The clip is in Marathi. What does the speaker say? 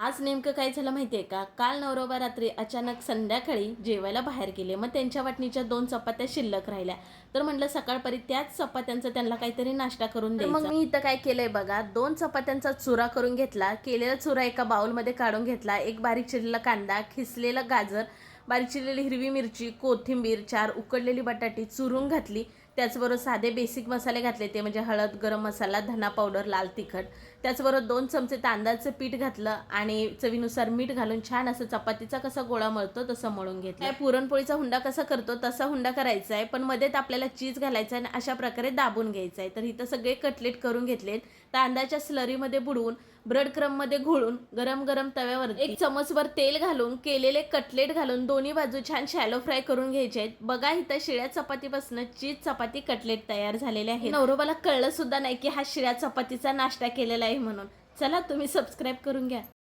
आज नेमकं काय झालं माहितीये का? काल नवरोबा रात्री अचानक संध्याकाळी जेवायला बाहेर गेले. मग त्यांच्या वाटणीच्या 2 चपात्या शिल्लक राहिल्या. तर म्हटलं सकाळपरी त्याच चपात्यांचा त्यांना काहीतरी नाश्ता करून द्यायचा. मग मी इथं काय केलंय बघा, 2 चपात्यांचा चुरा करून घेतला. केलेला चुरा एका बाउलमध्ये काढून घेतला. एक बारीक चिरलेला कांदा, खिसलेलं गाजर, बारीक चिरलेली हिरवी मिरची, कोथिंबीर, 4 उकडलेली बटाटी चुरून घातली. त्याचबरोबर साधे बेसिक मसाले घातले, ते म्हणजे हळद, गरम मसाला, धना पावडर, लाल तिखट. त्याचबरोबर 2 चमचे तांदळाचं पीठ घातलं आणि चवीनुसार मीठ घालून छान असं चपातीचा कसा गोळा मळतो तसं मळून घेतलं. पुरणपोळीचा हुंडा कसा करतो तसा हुंडा करायचा आहे, पण मध्येच आपल्याला चीज घालायचं आहे आणि अशा प्रकारे दाबून घ्यायचं आहे. तर इथं सगळे कटलेट करून घेतलेत. तांदळाच्या स्लरीमध्ये बुडवून ब्रेड क्रममध्ये घोळून गरम गरम तव्यावर 1 चमचभर तेल घालून केलेले कटलेट घालून दोन्ही बाजू छान शॅलो फ्राय करून घ्यायचे आहेत. बघा इथं शिळ्या चपातीपासून चीज चपाती कटलेट तयार झालेले आहे. नवरोबाला कळलं सुद्धा नाही की हा शिळ्या चपातीचा नाश्ता केलेला आहे म्हणून. चला तुम्ही सबस्क्राईब करून घ्या.